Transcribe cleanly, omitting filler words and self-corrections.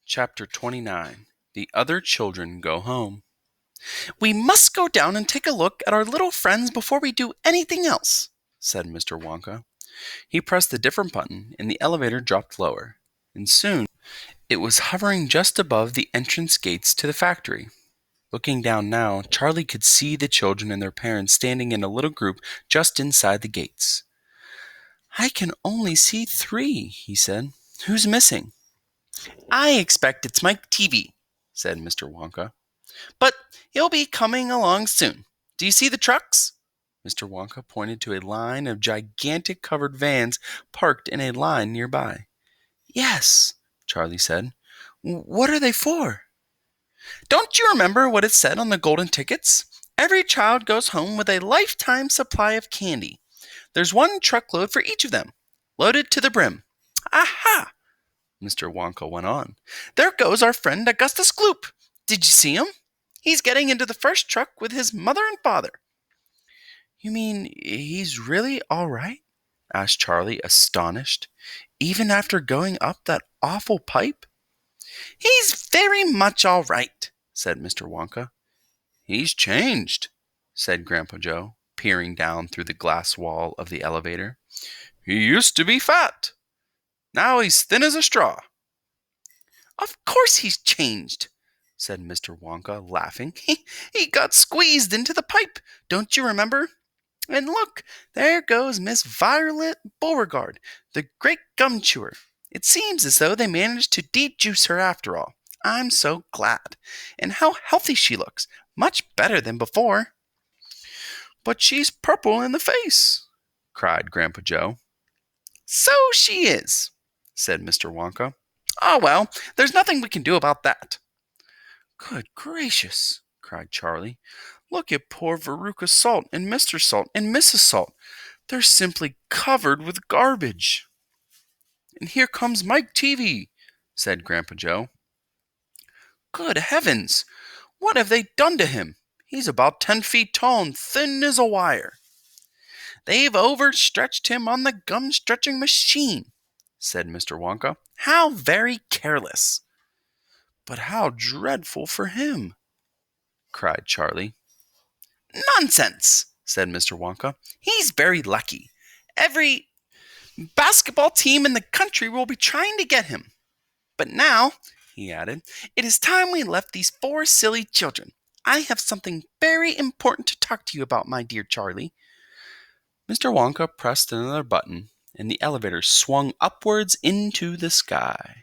Chapter 29. The Other Children Go Home. "We must go down and take a look at our little friends before we do anything else," said Mr. Wonka. He pressed a different button, and the elevator dropped lower, and soon it was hovering just above the entrance gates to the factory. Looking down now, Charlie could see the children and their parents standing in a little group just inside the gates. "I can only see 3, he said. "Who's missing?" "I expect it's Mike Teavee," said Mr. Wonka. "But he'll be coming along soon. Do you see the trucks?" Mr. Wonka pointed to a line of gigantic covered vans parked in a line nearby. "Yes," Charlie said. "What are they for?" "Don't you remember what it said on the golden tickets? Every child goes home with a lifetime supply of candy. There's 1 truckload for each of them, loaded to the brim. Aha!" Mr. Wonka went on. "There goes our friend Augustus Gloop. Did you see him? He's getting into the first truck with his mother and father." "You mean he's really all right?" asked Charlie, astonished. "Even after going up that awful pipe?" "He's very much all right," said Mr. Wonka. "He's changed," said Grandpa Joe, peering down through the glass wall of the elevator. "He used to be fat. Now he's thin as a straw." "Of course he's changed," said Mr. Wonka, laughing. He got squeezed into the pipe, don't you remember? And look, there goes Miss Violet Beauregard, the great gum chewer. It seems as though they managed to de-juice her after all. I'm so glad. And how healthy she looks. Much better than before." "But she's purple in the face," cried Grandpa Joe. "So she is," said Mr. Wonka. "Oh, well, there's nothing we can do about that." "Good gracious," cried Charlie. "Look at poor Veruca Salt and Mr. Salt and Mrs. Salt. They're simply covered with garbage." "And here comes Mike Teavee," said Grandpa Joe. "Good heavens! What have they done to him? He's about 10 feet tall and thin as a wire." "They've overstretched him on the gum-stretching machine," said Mr. Wonka. "How very careless." "But how dreadful for him!" cried Charlie. "Nonsense," said Mr. Wonka. "He's very lucky. Every basketball team in the country will be trying to get him. But now," he added, "it is time we left these 4 silly children. I have something very important to talk to you about, my dear Charlie." Mr. Wonka pressed another button, and the elevator swung upwards into the sky.